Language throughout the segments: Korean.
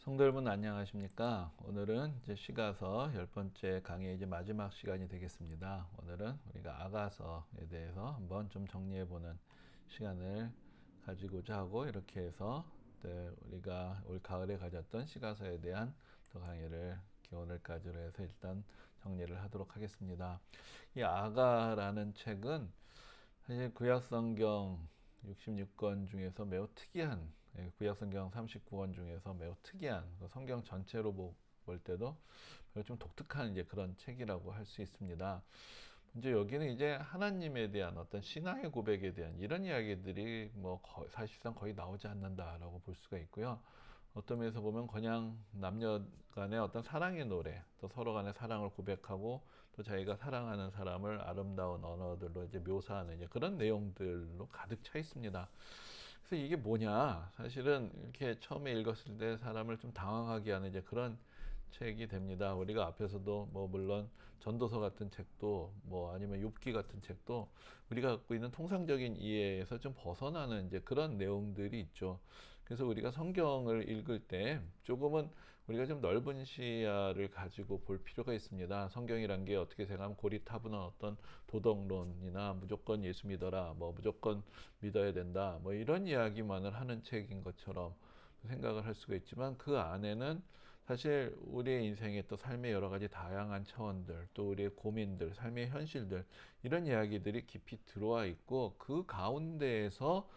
성도 여러분 안녕하십니까? 오늘은 이제 시가서 10번째 강의 이제 마지막 시간이 되겠습니다. 오늘은 우리가 아가서에 대해서 한번 좀 정리해 보는 시간을 가지고자 하고 이렇게 해서 우리가 올 가을에 가졌던 시가서에 대한 또 강의를 오늘까지로 해서 일단 정리를 하도록 하겠습니다. 이 아가라는 책은 사실 구약성경 66권 중에서 매우 특이한, 구약성경 39권 중에서 매우 특이한 성경 전체로 볼 때도 매우 좀 독특한 이제 그런 책이라고 할 수 있습니다. 이제 여기는 이제 하나님에 대한 어떤 신앙의 고백에 대한 이런 이야기들이 사실상 거의 나오지 않는다라고 볼 수가 있고요. 어떤 면에서 보면 그냥 남녀 간의 어떤 사랑의 노래, 또 서로 간의 사랑을 고백하고 또 자기가 사랑하는 사람을 아름다운 언어들로 이제 묘사하는 이제 그런 내용들로 가득 차 있습니다. 그래서 이게 뭐냐? 사실은 이렇게 처음에 읽었을 때 사람을 좀 당황하게 하는 이제 그런 책이 됩니다. 우리가 앞에서도 물론 전도서 같은 책도 아니면 욥기 같은 책도 우리가 갖고 있는 통상적인 이해에서 좀 벗어나는 이제 그런 내용들이 있죠. 그래서 우리가 성경을 읽을 때 조금은 우리가 좀 넓은 시야를 가지고 볼 필요가 있습니다. 성경이란 게 어떻게 생각하면 고리타분한 어떤 도덕론이나 무조건 예수 믿어라, 무조건 믿어야 된다, 이런 이야기만을 하는 책인 것처럼 생각을 할 수가 있지만 그 안에는 사실 우리의 인생의 또 삶의 여러 가지 다양한 차원들, 또 우리의 고민들, 삶의 현실들, 이런 이야기들이 깊이 들어와 있고 그 가운데에서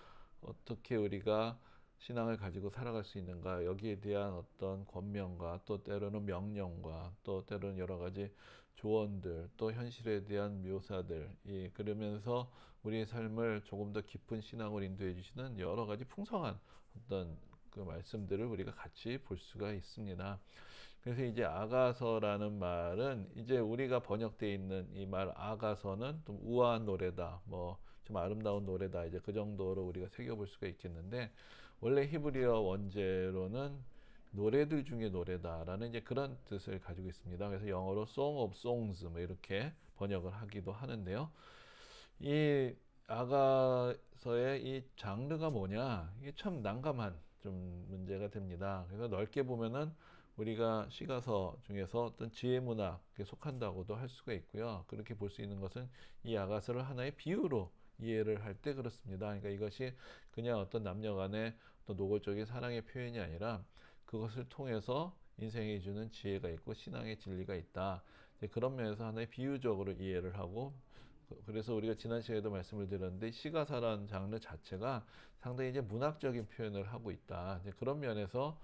어떻게 우리가 신앙을 가지고 살아갈 수 있는가, 여기에 대한 어떤 권면과 또 때로는 명령과 또 때로는 여러 가지 조언들, 또 현실에 대한 묘사들, 그러면서 우리의 삶을 조금 더 깊은 신앙으로 인도해 주시는 여러 가지 풍성한 어떤 그 말씀들을 우리가 같이 볼 수가 있습니다. 그래서 이제 아가서라는 말은 이제 우리가 번역되어 있는 이 말 아가서는 좀 우아한 노래다, 좀 아름다운 노래다, 이제 그 정도로 우리가 새겨볼 수가 있겠는데, 원래 히브리어 원제로는 노래들 중에 노래다라는 이제 그런 뜻을 가지고 있습니다. 그래서 영어로 Song of Songs 이렇게 번역을 하기도 하는데요. 이 아가서의 이 장르가 뭐냐, 이게 참 난감한 좀 문제가 됩니다. 그래서 넓게 보면은 우리가 시가서 중에서 어떤 지혜 문학에 속한다고도 할 수가 있고요. 그렇게 볼 수 있는 것은 이 아가서를 하나의 비유로 이해를 할 때 그렇습니다. 그러니까 이것이 그냥 어떤 남녀 간의 어떤 노골적인 사랑의 표현이 아니라 그것을 통해서 인생에 주는 지혜가 있고 신앙의 진리가 있다. 그런 면에서 하나의 비유적으로 이해를 하고, 그래서 우리가 지난 시간에도 말씀을 드렸는데 시가사라는 장르 자체가 상당히 이제 문학적인 표현을 하고 있다. 이제 그런 면에서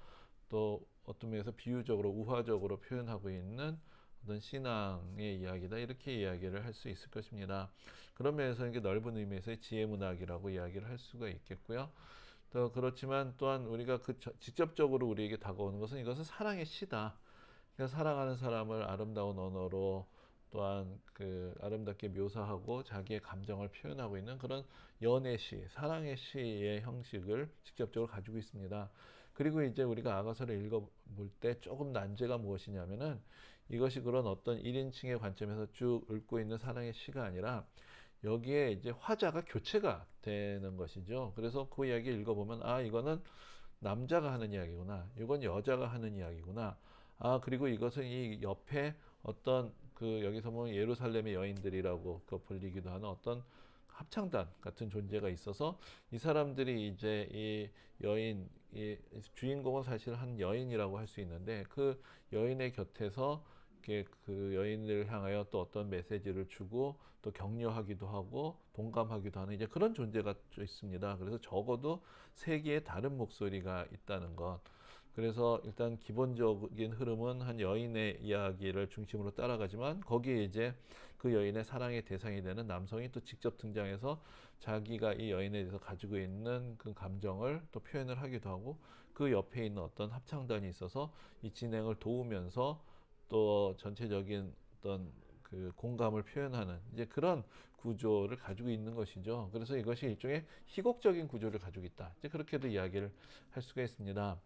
또 어떤 면에서 비유적으로 우화적으로 표현하고 있는 어떤 신앙의 이야기다, 이렇게 이야기를 할 수 있을 것입니다. 그런 면에서 이게 넓은 의미에서의 지혜 문학이라고 이야기를 할 수가 있겠고요. 또 그렇지만 또한 우리가 직접적으로 우리에게 다가오는 것은 이것은 사랑의 시다. 그러니까 사랑하는 사람을 아름다운 언어로 또한 그 아름답게 묘사하고 자기의 감정을 표현하고 있는 그런 연애 시, 사랑의 시의 형식을 직접적으로 가지고 있습니다. 그리고 이제 우리가 아가서를 읽어볼 때 조금 난제가 무엇이냐면은 이것이 그런 어떤 1인칭의 관점에서 쭉 읽고 있는 사랑의 시가 아니라 여기에 이제 화자가 교체가 되는 것이죠. 그래서 그 이야기 읽어보면, 이거는 남자가 하는 이야기구나, 이건 여자가 하는 이야기구나, 그리고 이것은 이 옆에 어떤 여기서 보면 예루살렘의 여인들이라고 불리기도 하는 어떤 합창단 같은 존재가 있어서 이 사람들이 이제 이 이 주인공은 사실 한 여인이라고 할 수 있는데 그 여인의 곁에서 그 여인을 향하여 또 어떤 메시지를 주고 또 격려하기도 하고 동감하기도 하는 이제 그런 존재가 있습니다. 그래서 적어도 세 개의 다른 목소리가 있다는 것. 그래서 일단 기본적인 흐름은 한 여인의 이야기를 중심으로 따라가지만 거기에 이제 그 여인의 사랑의 대상이 되는 남성이 또 직접 등장해서 자기가 이 여인에 대해서 가지고 있는 그 감정을 또 표현을 하기도 하고, 그 옆에 있는 어떤 합창단이 있어서 이 진행을 도우면서 또 전체적인 어떤 그 공감을 표현하는 이제 그런 구조를 가지고 있는 것이죠. 그래서 이것이 일종의 희곡적인 구조를 가지고 있다, 이제 그렇게도 이야기를 할 수가 있습니다.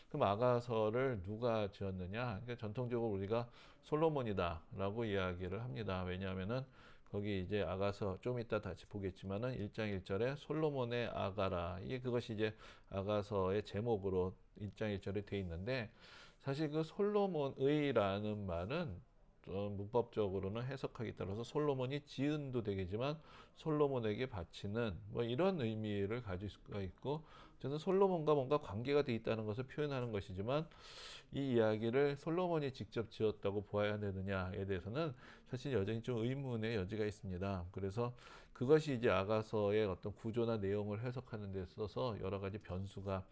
그럼 아가서를 누가 지었느냐? 그러니까 전통적으로 우리가 솔로몬이다라고 이야기를 합니다. 왜냐하면은 거기 이제 아가서 좀 이따 다시 보겠지만은 1장 1절에 솔로몬의 아가라, 이게 그것이 이제 아가서의 제목으로 1장 1절에 돼 있는데, 사실 그 솔로몬의라는 말은 문법적으로는 해석하기 따라서 솔로몬이 지은도 되겠지만 솔로몬에게 바치는 뭐 이런 의미를 가질 수가 있고, 저는 솔로몬과 뭔가 관계가 돼 있다는 것을 표현하는 것이지만 이 이야기를 솔로몬이 직접 지었다고 보아야 되느냐에 대해서는 사실 여전히 좀 의문의 여지가 있습니다. 그래서 그것이 이제 아가서의 어떤 구조나 내용을 해석하는 데 있어서 여러 가지 변수가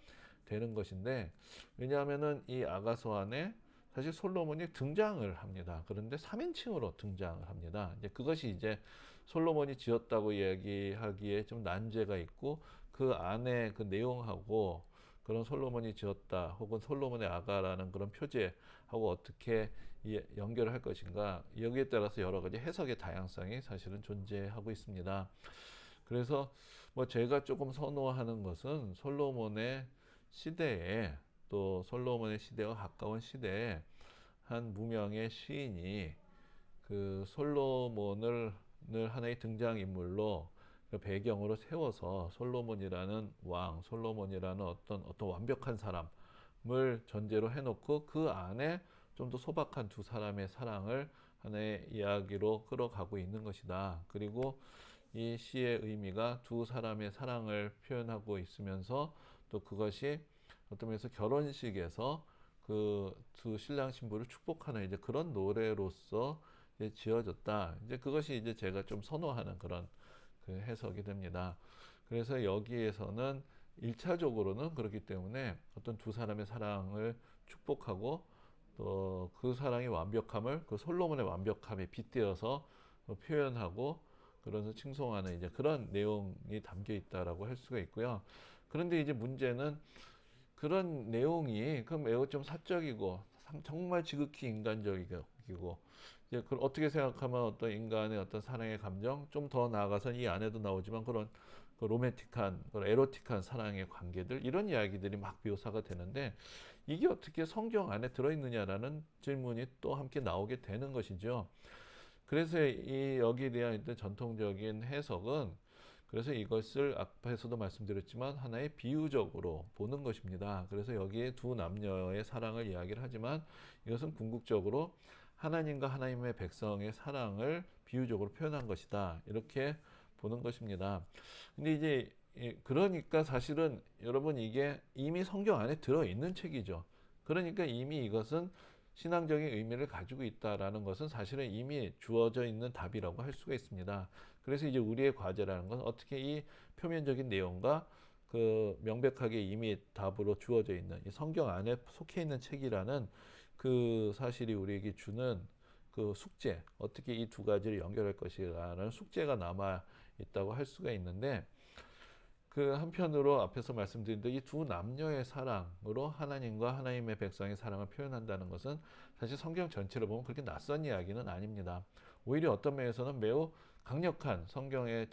되는 것인데, 왜냐하면은 이 아가서 안에 사실 솔로몬이 등장을 합니다. 그런데 3인칭으로 등장을 합니다. 이제 그것이 이제 솔로몬이 지었다고 이야기하기에 좀 난제가 있고, 그 안에 그 내용하고 그런 솔로몬이 지었다 혹은 솔로몬의 아가라는 그런 표제하고 어떻게 연결을 할 것인가, 여기에 따라서 여러 가지 해석의 다양성이 사실은 존재하고 있습니다. 그래서 뭐 제가 조금 선호하는 것은 솔로몬의 시대에, 또 솔로몬의 시대와 가까운 시대에 한 무명의 시인이 그 솔로몬을 하나의 등장인물로 그 배경으로 세워서 솔로몬이라는 왕, 솔로몬이라는 어떤 완벽한 사람을 전제로 해놓고 그 안에 좀 더 소박한 두 사람의 사랑을 하나의 이야기로 끌어가고 있는 것이다. 그리고 이 시의 의미가 두 사람의 사랑을 표현하고 있으면서 또 그것이 어떤 면에서 결혼식에서 그 두 신랑 신부를 축복하는 이제 그런 노래로서 이제 지어졌다. 이제 그것이 이제 제가 좀 선호하는 그런 그 해석이 됩니다. 그래서 여기에서는 1차적으로는 그렇기 때문에 어떤 두 사람의 사랑을 축복하고 또 그 사랑의 완벽함을 그 솔로몬의 완벽함에 빗대어서 표현하고 그러면서 칭송하는 이제 그런 내용이 담겨 있다라고 할 수가 있고요. 그런데 이제 문제는 그런 내용이 그 매우 좀 사적이고 정말 지극히 인간적이고, 이제 그걸 어떻게 생각하면 어떤 인간의 어떤 사랑의 감정, 좀 더 나아가서 이 안에도 나오지만 그런 그 로맨틱한, 그런 에로틱한 사랑의 관계들, 이런 이야기들이 막 묘사가 되는데 이게 어떻게 성경 안에 들어있느냐라는 질문이 또 함께 나오게 되는 것이죠. 그래서 이 여기에 대한 일단 전통적인 해석은, 그래서 이것을 앞에서도 말씀드렸지만 하나의 비유적으로 보는 것입니다. 그래서 여기에 두 남녀의 사랑을 이야기를 하지만 이것은 궁극적으로 하나님과 하나님의 백성의 사랑을 비유적으로 표현한 것이다, 이렇게 보는 것입니다. 근데 이제 그러니까 사실은 여러분 이게 이미 성경 안에 들어있는 책이죠. 그러니까 이미 이것은 신앙적인 의미를 가지고 있다라는 것은 사실은 이미 주어져 있는 답이라고 할 수가 있습니다. 그래서 이제 우리의 과제라는 건 어떻게 이 표면적인 내용과 그 명백하게 이미 답으로 주어져 있는 이 성경 안에 속해 있는 책이라는 그 사실이 우리에게 주는 그 숙제, 어떻게 이 두 가지를 연결할 것이라는 숙제가 남아 있다고 할 수가 있는데, 그 한편으로 앞에서 말씀드린 대로 이 두 남녀의 사랑으로 하나님과 하나님의 백성의 사랑을 표현한다는 것은 사실 성경 전체를 보면 그렇게 낯선 이야기는 아닙니다. 오히려 어떤 면에서는 매우 강력한 성경에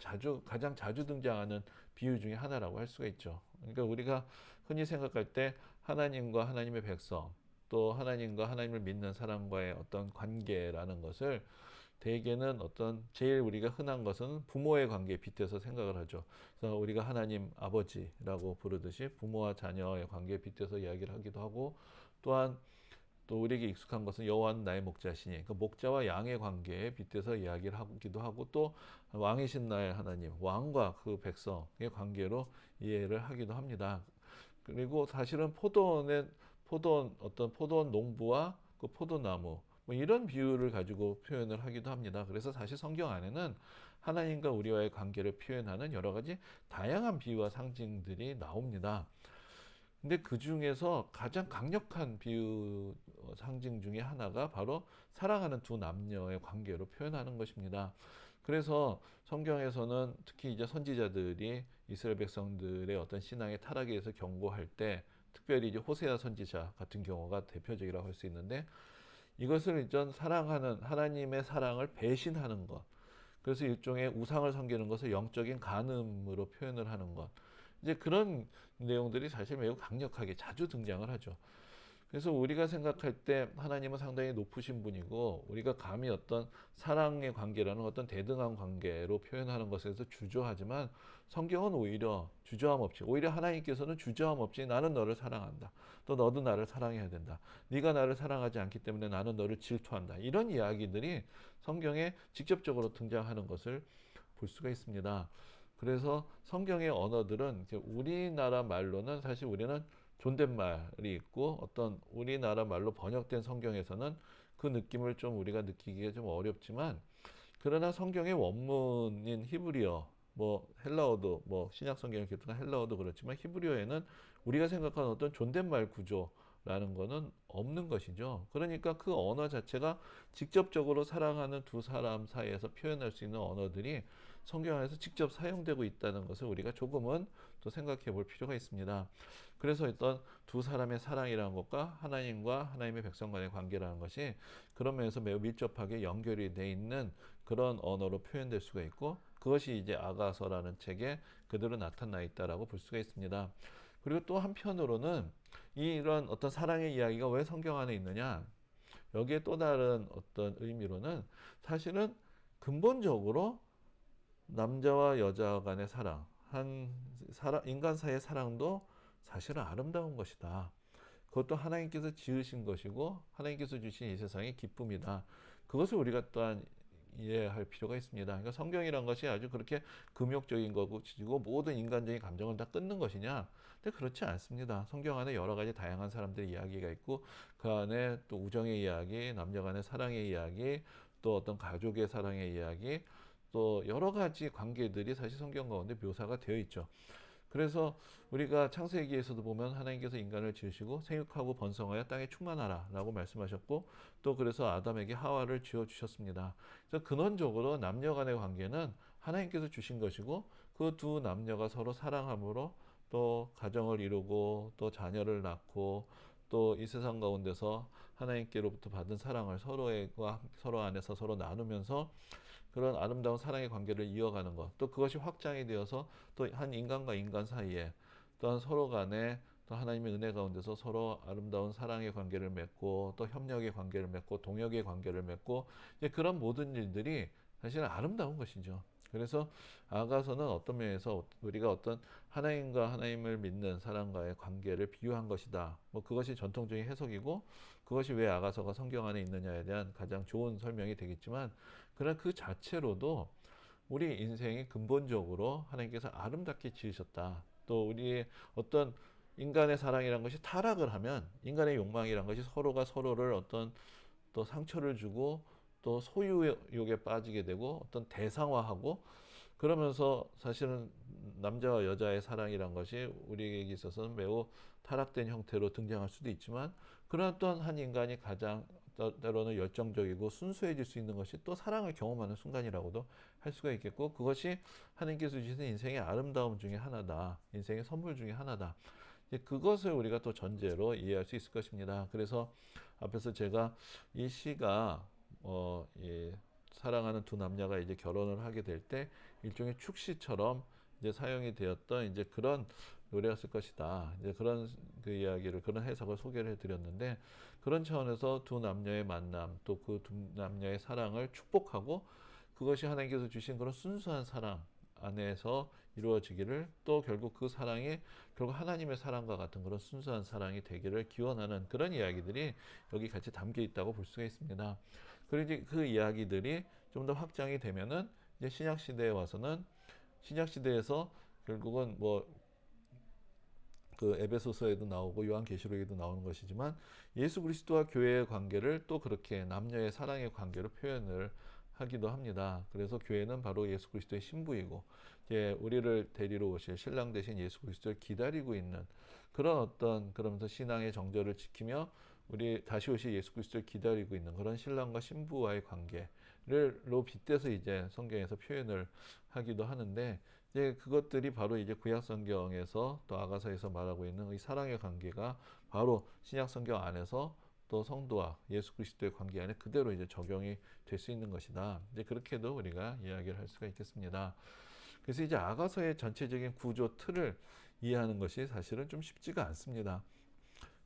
가장 자주 등장하는 비유 중에 하나라고 할 수가 있죠. 그러니까 우리가 흔히 생각할 때 하나님과 하나님의 백성, 또 하나님과 하나님을 믿는 사람과의 어떤 관계라는 것을 대개는 어떤 제일 우리가 흔한 것은 부모의 관계에 빗대서 생각을 하죠. 그래서 우리가 하나님 아버지라고 부르듯이 부모와 자녀의 관계에 빗대서 이야기를 하기도 하고, 또한 또 우리에게 익숙한 것은 여호와는 나의 목자시니, 그 목자와 양의 관계에 빗대서 이야기를 하기도 하고, 또 왕이신 나의 하나님, 왕과 그 백성의 관계로 이해를 하기도 합니다. 그리고 사실은 포도원 농부와 그 포도나무, 뭐 이런 비유를 가지고 표현을 하기도 합니다. 그래서 사실 성경 안에는 하나님과 우리와의 관계를 표현하는 여러 가지 다양한 비유와 상징들이 나옵니다. 근데 그 중에서 가장 강력한 비유 상징 중에 하나가 바로 사랑하는 두 남녀의 관계로 표현하는 것입니다. 그래서 성경에서는 특히 이제 선지자들이 이스라엘 백성들의 어떤 신앙의 타락에 대해서 경고할 때, 특별히 이제 호세아 선지자 같은 경우가 대표적이라고 할 수 있는데, 이것을 일전 사랑하는 하나님의 사랑을 배신하는 것, 그래서 일종의 우상을 섬기는 것을 영적인 간음으로 표현을 하는 것, 이제 그런 내용들이 사실 매우 강력하게 자주 등장을 하죠. 그래서 우리가 생각할 때 하나님은 상당히 높으신 분이고 우리가 감히 어떤 사랑의 관계라는 어떤 대등한 관계로 표현하는 것에서 주저하지만 성경은 오히려 주저함 없이 오히려 하나님께서는 주저함 없이 나는 너를 사랑한다. 또 너도 나를 사랑해야 된다. 네가 나를 사랑하지 않기 때문에 나는 너를 질투한다. 이런 이야기들이 성경에 직접적으로 등장하는 것을 볼 수가 있습니다. 그래서 성경의 언어들은 우리나라 말로는 사실 우리는 존댓말이 있고 어떤 우리나라 말로 번역된 성경에서는 그 느낌을 좀 우리가 느끼기가 좀 어렵지만 그러나 성경의 원문인 히브리어 뭐 헬라어도 뭐 신약 성경을 기록한 헬라어도 그렇지만 히브리어에는 우리가 생각하는 어떤 존댓말 구조라는 거는 없는 것이죠. 그러니까 그 언어 자체가 직접적으로 사랑하는 두 사람 사이에서 표현할 수 있는 언어들이 성경 안에서 직접 사용되고 있다는 것을 우리가 조금은 또 생각해 볼 필요가 있습니다. 그래서 어떤 두 사람의 사랑이라는 것과 하나님과 하나님의 백성 간의 관계라는 것이 그런 면에서 매우 밀접하게 연결이 돼 있는 그런 언어로 표현될 수가 있고 그것이 이제 아가서라는 책에 그대로 나타나 있다라고 볼 수가 있습니다. 그리고 또 한편으로는 이런 어떤 사랑의 이야기가 왜 성경 안에 있느냐? 여기에 또 다른 어떤 의미로는 사실은 근본적으로 남자와 여자 간의 사랑, 인간 사이의 사랑도 사실은 아름다운 것이다. 그것도 하나님께서 지으신 것이고 하나님께서 주신 이 세상의 기쁨이다. 그것을 우리가 또한 이해할 필요가 있습니다. 그러니까 성경이란 것이 아주 그렇게 금욕적인 것이고 모든 인간적인 감정을 다 끊는 것이냐? 근데 그렇지 않습니다. 성경 안에 여러 가지 다양한 사람들의 이야기가 있고 그 안에 또 우정의 이야기, 남녀 간의 사랑의 이야기, 또 어떤 가족의 사랑의 이야기, 또 여러 가지 관계들이 사실 성경 가운데 묘사가 되어 있죠. 그래서 우리가 창세기에서도 보면 하나님께서 인간을 지으시고 생육하고 번성하여 땅에 충만하라 라고 말씀하셨고 또 그래서 아담에게 하와를 지어주셨습니다. 그래서 근원적으로 남녀 간의 관계는 하나님께서 주신 것이고 그 두 남녀가 서로 사랑함으로 또 가정을 이루고 또 자녀를 낳고 또 이 세상 가운데서 하나님께로부터 받은 사랑을 서로 안에서 서로 나누면서 그런 아름다운 사랑의 관계를 이어가는 것, 또 그것이 확장이 되어서 또 한 인간과 인간 사이에 또한 서로 간에 또 하나님의 은혜 가운데서 서로 아름다운 사랑의 관계를 맺고 또 협력의 관계를 맺고 동역의 관계를 맺고 이제 그런 모든 일들이 사실은 아름다운 것이죠. 그래서 아가서는 어떤 면에서 우리가 어떤 하나님과 하나님을 믿는 사람과의 관계를 비유한 것이다. 뭐 그것이 전통적인 해석이고 그것이 왜 아가서가 성경 안에 있느냐에 대한 가장 좋은 설명이 되겠지만 그러나 그 자체로도 우리 인생이 근본적으로 하나님께서 아름답게 지으셨다. 또 우리의 어떤 인간의 사랑이란 것이 타락을 하면 인간의 욕망이란 것이 서로가 서로를 어떤 또 상처를 주고 또 소유욕에 빠지게 되고 어떤 대상화하고 그러면서 사실은 남자와 여자의 사랑이란 것이 우리에게 있어서는 매우 타락된 형태로 등장할 수도 있지만 그러나 또한 한 인간이 가장 때로는 열정적이고 순수해질 수 있는 것이 또 사랑을 경험하는 순간이라고도 할 수가 있겠고 그것이 하나님께서 주시는 인생의 아름다움 중에 하나다. 인생의 선물 중에 하나다. 그것을 우리가 또 전제로 이해할 수 있을 것입니다. 그래서 앞에서 제가 이 시가 사랑하는 두 남녀가 이제 결혼을 하게 될 때 일종의 축시처럼 이제 사용이 되었던 이제 그런 노래였을 것이다. 이제 그런 그 이야기를 그런 해석을 소개를 해드렸는데 그런 차원에서 두 남녀의 만남 또 그 두 남녀의 사랑을 축복하고 그것이 하나님께서 주신 그런 순수한 사랑 안에서 이루어지기를 또 결국 그 사랑이 결국 하나님의 사랑과 같은 그런 순수한 사랑이 되기를 기원하는 그런 이야기들이 여기 같이 담겨 있다고 볼 수가 있습니다. 그리고 이제 그 이야기들이 좀 더 확장이 되면은 이제 신약 시대에 와서는 신약 시대에서 결국은 뭐 그 에베소서에도 나오고 요한계시록에도 나오는 것이지만 예수 그리스도와 교회의 관계를 또 그렇게 남녀의 사랑의 관계로 표현을 하기도 합니다. 그래서 교회는 바로 예수 그리스도의 신부이고 이제 우리를 데리러 오실 신랑 대신 예수 그리스도를 기다리고 있는 그런 어떤 그러면서 신앙의 정절을 지키며 우리 다시 오실 예수 그리스도를 기다리고 있는 그런 신랑과 신부와의 관계를로 빗대서 이제 성경에서 표현을 하기도 하는데 이제 그것들이 바로 이제 구약 성경에서 또 아가서에서 말하고 있는 이 사랑의 관계가 바로 신약 성경 안에서 또 성도와 예수 그리스도의 관계 안에 그대로 이제 적용이 될 수 있는 것이다. 이제 그렇게도 우리가 이야기를 할 수가 있겠습니다. 그래서 이제 아가서의 전체적인 구조 틀을 이해하는 것이 사실은 좀 쉽지가 않습니다.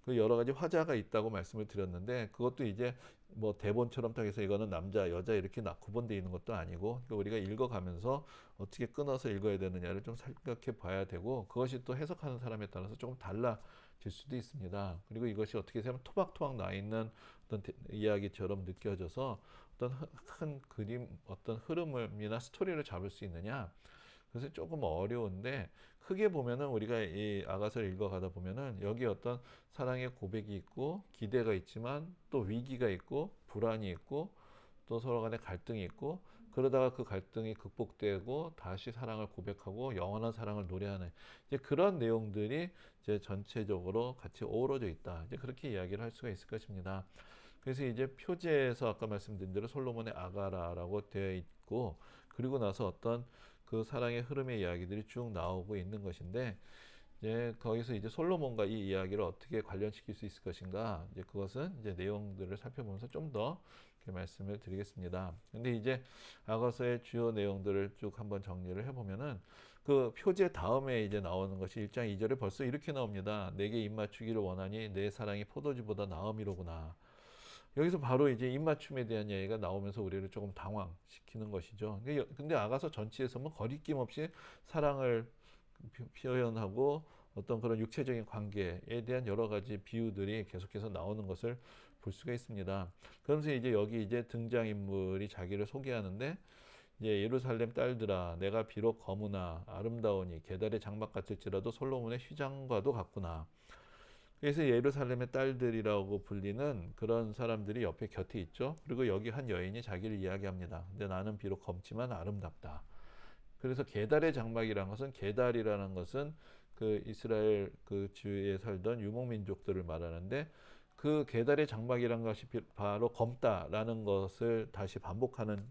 그 여러 가지 화자가 있다고 말씀을 드렸는데 그것도 이제 뭐 대본처럼 딱 해서 이거는 남자 여자 이렇게 구분되어 있는 것도 아니고 그러니까 우리가 읽어가면서 어떻게 끊어서 읽어야 되느냐를 좀 생각해 봐야 되고 그것이 또 해석하는 사람에 따라서 조금 달라질 수도 있습니다. 그리고 이것이 어떻게 보면 토박토박 나 있는 어떤 이야기처럼 느껴져서 어떤 큰 그림 어떤 흐름이나 스토리를 잡을 수 있느냐 그래서 조금 어려운데 크게 보면은 우리가 이 아가서를 읽어가다 보면은 여기 어떤 사랑의 고백이 있고 기대가 있지만 또 위기가 있고 불안이 있고 또 서로 간에 갈등이 있고 그러다가 그 갈등이 극복되고 다시 사랑을 고백하고 영원한 사랑을 노래하는 이제 그런 내용들이 이제 전체적으로 같이 어우러져 있다. 이제 그렇게 이야기를 할 수가 있을 것입니다. 그래서 이제 표제에서 아까 말씀드린 대로 솔로몬의 아가라라고 되어 있고 그리고 나서 어떤 그 사랑의 흐름의 이야기들이 쭉 나오고 있는 것인데 이제 거기서 이제 솔로몬과 이 이야기를 어떻게 관련시킬 수 있을 것인가 이제 그것은 이제 내용들을 살펴보면서 좀 더 말씀을 드리겠습니다. 근데 이제 아가서의 주요 내용들을 쭉 한번 정리를 해보면은 그 표제 다음에 이제 나오는 것이 1장 2절에 벌써 이렇게 나옵니다. 내게 입맞추기를 원하니 내 사랑이 포도주보다 나음이로구나. 여기서 바로 이제 입맞춤에 대한 이야기가 나오면서 우리를 조금 당황시키는 것이죠. 근데 아가서 전체에서 뭐 거리낌 없이 사랑을 표현하고 어떤 그런 육체적인 관계에 대한 여러 가지 비유들이 계속해서 나오는 것을 볼 수가 있습니다. 그러면서 이제 여기 이제 등장인물이 자기를 소개하는데 이제 예루살렘 딸들아 내가 비록 거무나 아름다우니 게달의 장막 같을지라도 솔로몬의 휘장과도 같구나. 그래서 예루살렘의 딸들이라고 불리는 그런 사람들이 옆에 곁에 있죠. 그리고 여기 한 여인이 자기를 이야기합니다. 근데 나는 비록 검지만 아름답다. 그래서 게달의 장막이라는 것은 게달이라는 것은 그 이스라엘 그 주에 살던 유목민족들을 말하는데 그 게달의 장막이라는 것이 바로 검다라는 것을 다시 반복하는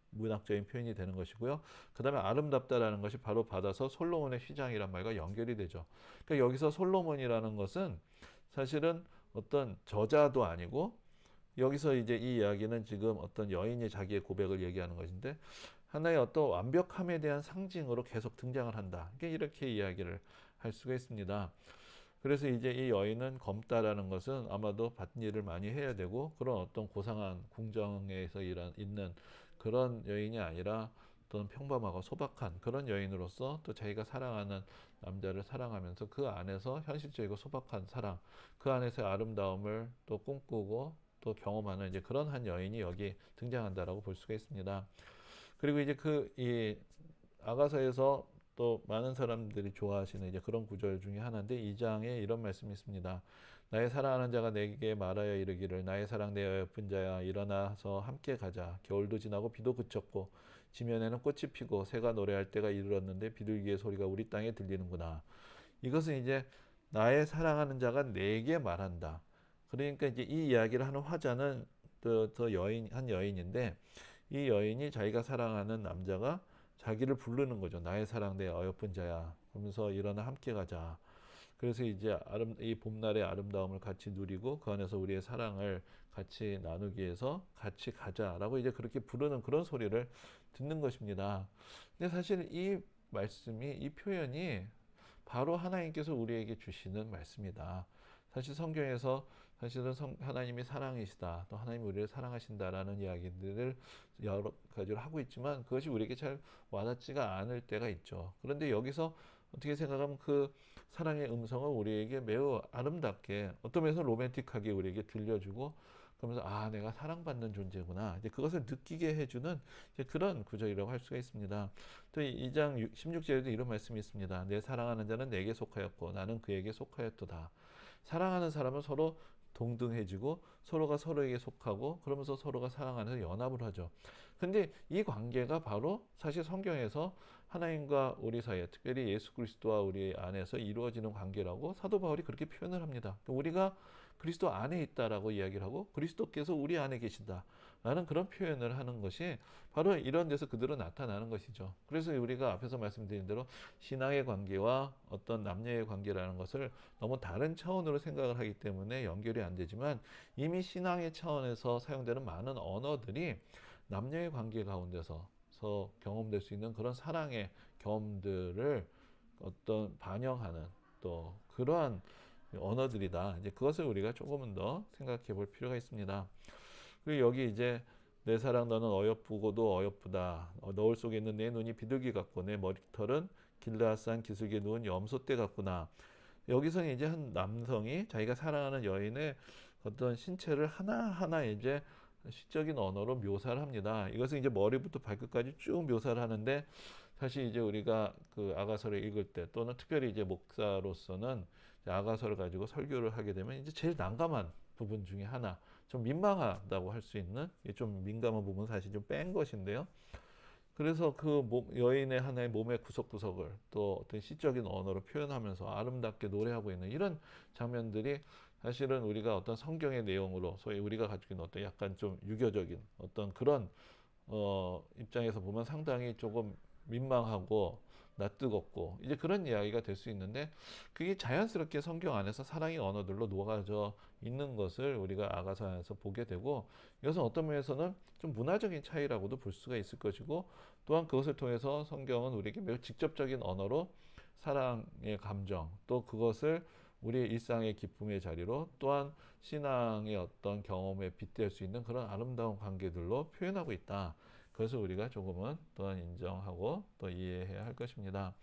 문학적인 표현이 되는 것이고요. 그 다음에 아름답다라는 것이 바로 받아서 솔로몬의 휘장이란 말과 연결이 되죠. 그러니까 여기서 솔로몬이라는 것은 사실은 어떤 저자도 아니고 여기서 이제 이 이야기는 지금 어떤 여인이 자기의 고백을 얘기하는 것인데 하나의 어떤 완벽함에 대한 상징으로 계속 등장을 한다. 이렇게 이야기를 할 수가 있습니다. 그래서 이제 이 여인은 검다라는 것은 아마도 밭일을 많이 해야 되고 그런 어떤 고상한 궁정에서 있는 그런 여인이 아니라 어떤 평범하고 소박한 그런 여인으로서 또 자기가 사랑하는 남자를 사랑하면서 그 안에서 현실적이고 소박한 사랑, 그 안에서의 아름다움을 또 꿈꾸고 또 경험하는 이제 그런 한 여인이 여기 등장한다라고 볼 수가 있습니다. 그리고 이제 그 이 아가서에서 또 많은 사람들이 좋아하시는 이제 그런 구절 중에 하나인데 2장에 이런 말씀이 있습니다. 나의 사랑하는 자가 내게 말하여 이르기를 나의 사랑 내 어여쁜 자야 일어나서 함께 가자. 겨울도 지나고 비도 그쳤고 지면에는 꽃이 피고 새가 노래할 때가 이르렀는데 비둘기의 소리가 우리 땅에 들리는구나. 이것은 이제 나의 사랑하는 자가 내게 말한다. 그러니까 이제 이 이야기를 하는 화자는 또 한 여인인데 이 여인이 자기가 사랑하는 남자가 자기를 부르는 거죠. 나의 사랑 내 어여쁜 자야. 그러면서 일어나 함께 가자. 그래서 이제 이 봄날의 아름다움을 같이 누리고 그 안에서 우리의 사랑을 같이 나누기 위해서 같이 가자라고 이제 그렇게 부르는 그런 소리를 듣는 것입니다. 근데 사실 이 말씀이 이 표현이 바로 하나님께서 우리에게 주시는 말씀이다. 사실 성경에서 사실은 하나님이 사랑이시다. 또 하나님이 우리를 사랑하신다라는 이야기들을 여러 가지로 하고 있지만 그것이 우리에게 잘 와닿지가 않을 때가 있죠. 그런데 여기서 어떻게 생각하면 그 사랑의 음성을 우리에게 매우 아름답게 어떤 면에서 로맨틱하게 우리에게 들려주고 그러면서 아 내가 사랑받는 존재구나 이제 그것을 느끼게 해주는 이제 그런 구절이라고 할 수가 있습니다. 또 2장 16절에도 이런 말씀이 있습니다. 내 사랑하는 자는 내게 속하였고 나는 그에게 속하였도다. 사랑하는 사람은 서로 동등해지고 서로가 서로에게 속하고 그러면서 서로가 사랑 안에서 연합을 하죠. 근데 이 관계가 바로 사실 성경에서 하나님과 우리 사이에 특별히 예수 그리스도와 우리 안에서 이루어지는 관계라고 사도 바울이 그렇게 표현을 합니다. 우리가 그리스도 안에 있다라고 이야기를 하고 그리스도께서 우리 안에 계신다. 라는 그런 표현을 하는 것이 바로 이런 데서 그대로 나타나는 것이죠. 그래서 우리가 앞에서 말씀드린 대로 신앙의 관계와 어떤 남녀의 관계라는 것을 너무 다른 차원으로 생각을 하기 때문에 연결이 안 되지만 이미 신앙의 차원에서 사용되는 많은 언어들이 남녀의 관계 가운데서 경험될 수 있는 그런 사랑의 경험들을 어떤 반영하는 또 그러한 언어들이다. 이제 그것을 우리가 조금은 더 생각해 볼 필요가 있습니다. 그리고 여기 이제 내 사랑 너는 어여쁘고도 어여쁘다. 너울 속에 있는 내 눈이 비둘기 같고 내 머리털은 길르앗산 기슭에 누운 염소떼 같구나. 여기서는 이제 한 남성이 자기가 사랑하는 여인의 어떤 신체를 하나하나 이제 시적인 언어로 묘사를 합니다. 이것은 이제 머리부터 발끝까지 쭉 묘사를 하는데, 사실 이제 우리가 그 아가서를 읽을 때 또는 특별히 이제 목사로서는 아가서를 가지고 설교를 하게 되면 이제 제일 난감한 부분 중에 하나, 좀 민망하다고 할 수 있는 좀 민감한 부분 사실 좀 뺀 것인데요. 그래서 그 여인의 하나의 몸의 구석구석을 또 어떤 시적인 언어로 표현하면서 아름답게 노래하고 있는 이런 장면들이 사실은 우리가 어떤 성경의 내용으로 소위 우리가 가지고 있는 어떤 약간 좀 유교적인 어떤 그런 입장에서 보면 상당히 조금 민망하고 낯뜨겁고 이제 그런 이야기가 될 수 있는데, 그게 자연스럽게 성경 안에서 사랑의 언어들로 녹아져 있는 것을 우리가 아가서 안에서 보게 되고, 이것은 어떤 면에서는 좀 문화적인 차이라고도 볼 수가 있을 것이고, 또한 그것을 통해서 성경은 우리에게 매우 직접적인 언어로 사랑의 감정, 또 그것을 우리의 일상의 기쁨의 자리로, 또한 신앙의 어떤 경험에 빗댈 수 있는 그런 아름다운 관계들로 표현하고 있다. 그것을 우리가 조금은 또한 인정하고 또 이해해야 할 것입니다.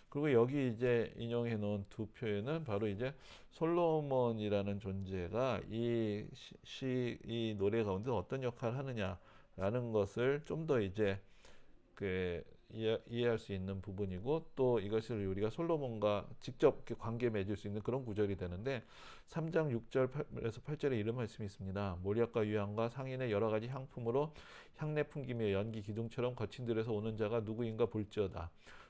그리고 여기 이제 인용해 놓은 두 표현은 바로 이제 솔로몬이라는 존재가 이 노래 가운데 어떤 역할을 하느냐라는 것을 좀 더 이제 그 이해할 수 있는 부분이고, 또 이것을 우리가 솔로몬과 직접 관계 맺을 수 있는 그런 구절이 되는데, 3장 6절에서 8절에 이런 말씀이 있습니다. 모략과 유향과 상인의 여러 가지 향품으로 향내 풍기며 연기 기둥처럼 거친 들에서 오는 자가 누구인가 볼지어다.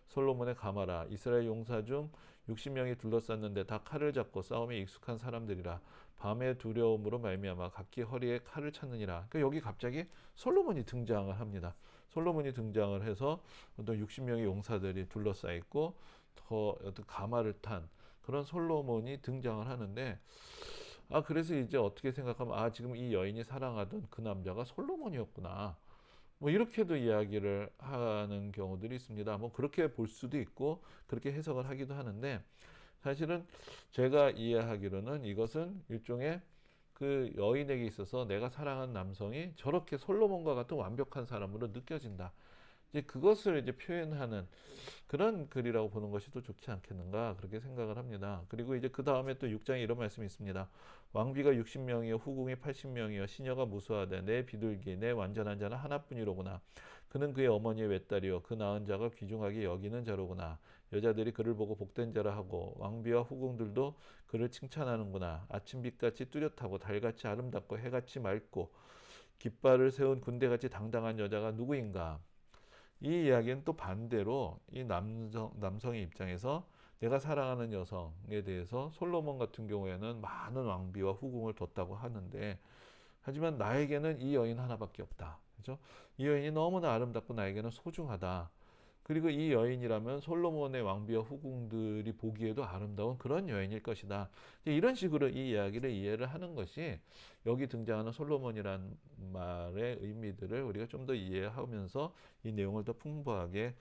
솔로몬의 가마라. 이스라엘 용사 중 60명이 둘러쌌는데 다 칼을 잡고 싸움에 익숙한 사람들이라. 밤의 두려움으로 말미암아 각기 허리에 칼을 찾느니라. 그러니까 여기 갑자기 솔로몬이 등장을 합니다. 솔로몬이 등장을 해서 어떤 60명의 용사들이 둘러싸여 있고 더 어떤 가마를 탄 그런 솔로몬이 등장을 하는데, 그래서 이제 어떻게 생각하면 지금 이 여인이 사랑하던 그 남자가 솔로몬이었구나, 뭐 이렇게도 이야기를 하는 경우들이 있습니다. 뭐 그렇게 볼 수도 있고 그렇게 해석을 하기도 하는데, 사실은 제가 이해하기로는 이것은 일종의 그 여인에게 있어서 내가 사랑하는 남성이 저렇게 솔로몬과 같은 완벽한 사람으로 느껴진다, 이제 그것을 이제 표현하는 그런 글이라고 보는 것이 또 좋지 않겠는가, 그렇게 생각을 합니다. 그리고 이제 그 다음에 또 6장에 이런 말씀이 있습니다. 왕비가 60명이요 후궁이 80명이요 시녀가 무수하되 내 비둘기 내 완전한 자는 하나뿐이로구나. 그는 그의 어머니의 외딸이요 그 낳은 자가 귀중하게 여기는 자로구나. 여자들이 그를 보고 복된 자라 하고 왕비와 후궁들도 그를 칭찬하는구나. 아침빛같이 뚜렷하고 달같이 아름답고 해같이 맑고 깃발을 세운 군대같이 당당한 여자가 누구인가. 이 이야기는 또 반대로 이 남성의 입장에서 내가 사랑하는 여성에 대해서 솔로몬 같은 경우에는 많은 왕비와 후궁을 뒀다고 하는데, 하지만 나에게는 이 여인 하나밖에 없다. 그죠? 이 여인이 너무나 아름답고 나에게는 소중하다. 그리고 이 여인이라면 솔로몬의 왕비와 후궁들이 보기에도 아름다운 그런 여인일 것이다. 이런 식으로 이 이야기를 이해를 하는 것이 여기 등장하는 솔로몬이란 말의 의미들을 우리가 좀 더 이해하면서 이 내용을 더 풍부하게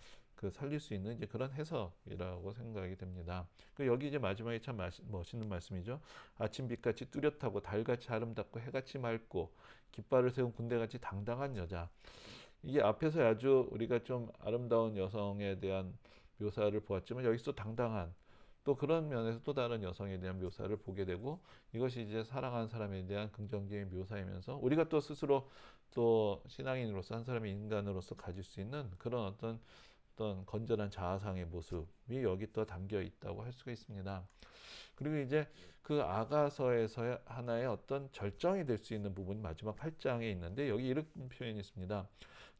살릴 수 있는 이제 그런 해석이라고 생각이 됩니다. 여기 이제 마지막에 참 멋있는 말씀이죠. 아침빛같이 뚜렷하고 달같이 아름답고 해같이 맑고 깃발을 세운 군대같이 당당한 여자. 이게 앞에서 아주 우리가 좀 아름다운 여성에 대한 묘사를 보았지만, 여기서 당당한 또 그런 면에서 또 다른 여성에 대한 묘사를 보게 되고, 이것이 이제 사랑하는 사람에 대한 긍정적인 묘사이면서 우리가 또 스스로 또 신앙인으로서 한 사람의 인간으로서 가질 수 있는 그런 어떤 건전한 자아상의 모습이 여기 또 담겨 있다고 할 수가 있습니다. 그리고 이제 그 아가서에서 하나의 어떤 절정이 될 수 있는 부분이 마지막 8장에 있는데, 여기 이런 표현이 있습니다.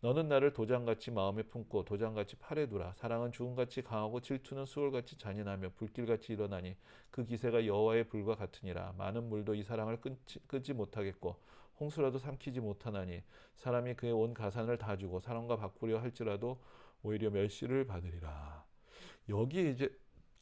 너는 나를 도장같이 마음에 품고 도장같이 팔에 두라. 사랑은 죽음같이 강하고 질투는 수월같이 잔인하며 불길같이 일어나니 그 기세가 여호와의 불과 같으니라. 많은 물도 이 사랑을 끄지 못하겠고 홍수라도 삼키지 못하나니 사람이 그의 온 가산을 다 주고 사랑과 바꾸려 할지라도 오히려 멸시를 받으리라. 여기 이제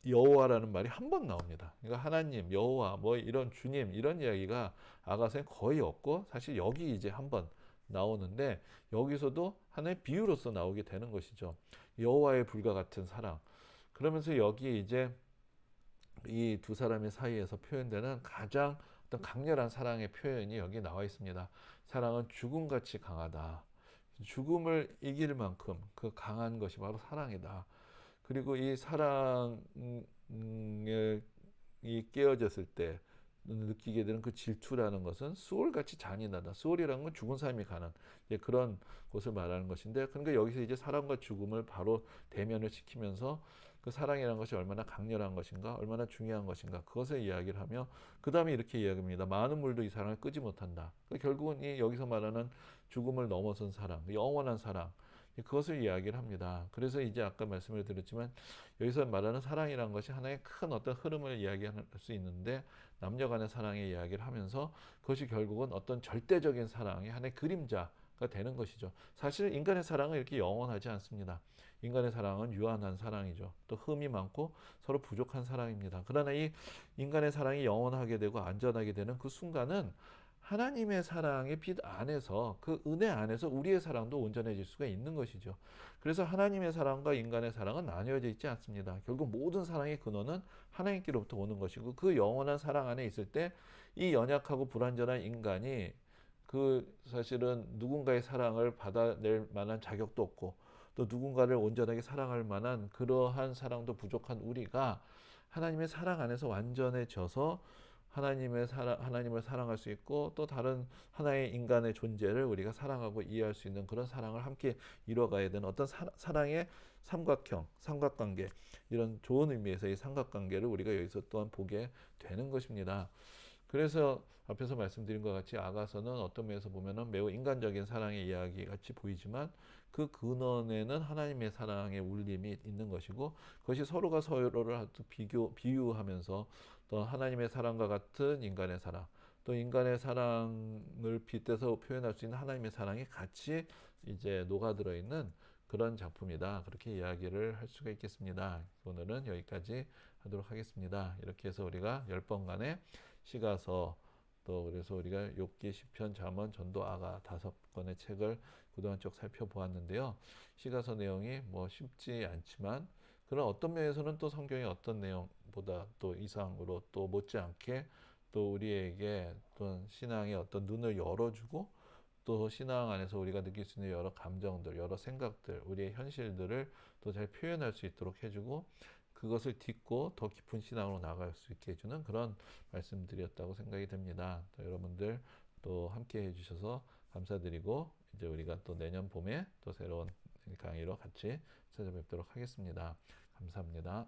여호와라는 말이 한 번 나옵니다. 그러니까 하나님, 여호와, 뭐 이런 주님 이런 이야기가 아가서에 거의 없고, 사실 여기 이제 한 번 나오는데 여기서도 하나의 비유로서 나오게 되는 것이죠. 여호와의 불과 같은 사랑. 그러면서 여기 이제 이 두 사람의 사이에서 표현되는 가장 어떤 강렬한 사랑의 표현이 여기 나와 있습니다. 사랑은 죽음같이 강하다. 죽음을 이길 만큼 그 강한 것이 바로 사랑이다. 그리고 이 사랑을 이 깨어졌을 때 느끼게 되는 그 질투라는 것은 수월같이 잔인하다. 수월이라는 건 죽은 사람이 가는 그런 곳을 말하는 것인데, 그러니까 여기서 이제 사랑과 죽음을 바로 대면을 시키면서 그 사랑이라는 것이 얼마나 강렬한 것인가, 얼마나 중요한 것인가, 그것을 이야기를 하며 그 다음에 이렇게 이야기합니다. 많은 물도 이 사랑을 끄지 못한다. 그러니까 결국은 이 여기서 말하는 죽음을 넘어선 사랑, 영원한 사랑, 그것을 이야기를 합니다. 그래서 이제 아까 말씀을 드렸지만 여기서 말하는 사랑이라는 것이 하나의 큰 어떤 흐름을 이야기할 수 있는데, 남녀 간의 사랑의 이야기를 하면서 그것이 결국은 어떤 절대적인 사랑의 하나의 그림자가 되는 것이죠. 사실 인간의 사랑은 이렇게 영원하지 않습니다. 인간의 사랑은 유한한 사랑이죠. 또 흠이 많고 서로 부족한 사랑입니다. 그러나 이 인간의 사랑이 영원하게 되고 안전하게 되는 그 순간은 하나님의 사랑의 빛 안에서, 그 은혜 안에서 우리의 사랑도 온전해질 수가 있는 것이죠. 그래서 하나님의 사랑과 인간의 사랑은 나뉘어져 있지 않습니다. 결국 모든 사랑의 근원은 하나님께로부터 오는 것이고, 그 영원한 사랑 안에 있을 때 이 연약하고 불완전한 인간이 그 사실은 누군가의 사랑을 받아낼 만한 자격도 없고, 또 누군가를 온전하게 사랑할 만한 그러한 사랑도 부족한 우리가 하나님의 사랑 안에서 완전해져서 하나님을 사랑할 수 있고, 또 다른 하나의 인간의 존재를 우리가 사랑하고 이해할 수 있는 그런 사랑을 함께 이뤄가야 되는 어떤 사랑의 삼각관계, 이런 좋은 의미에서 이 삼각관계를 우리가 여기서 또한 보게 되는 것입니다. 그래서 앞에서 말씀드린 것 같이 아가서는 어떤 면에서 보면은 매우 인간적인 사랑의 이야기 같이 보이지만, 그 근원에는 하나님의 사랑의 울림이 있는 것이고, 그것이 서로가 서로를 비유하면서 또 하나님의 사랑과 같은 인간의 사랑, 또 인간의 사랑을 빗대서 표현할 수 있는 하나님의 사랑이 같이 이제 녹아들어 있는 그런 작품이다. 그렇게 이야기를 할 수가 있겠습니다. 오늘은 여기까지 하도록 하겠습니다. 이렇게 해서 우리가 10번간의 시가서, 또 그래서 우리가 욥기, 시편, 잠언, 전도, 아가 5권의 책을 그동안 쭉 살펴보았는데요. 시가서 내용이 뭐 쉽지 않지만 그런 어떤 면에서는 또 성경의 어떤 내용보다 또 이상으로 또 못지않게 또 우리에게 또 신앙의 어떤 눈을 열어주고, 또 신앙 안에서 우리가 느낄 수 있는 여러 감정들, 여러 생각들, 우리의 현실들을 또 잘 표현할 수 있도록 해주고, 그것을 딛고 더 깊은 신앙으로 나아갈 수 있게 해주는 그런 말씀드렸다고 생각이 됩니다. 또 여러분들 또 함께 해주셔서 감사드리고, 이제 우리가 또 내년 봄에 또 새로운 강의로 같이 찾아뵙도록 하겠습니다. 감사합니다.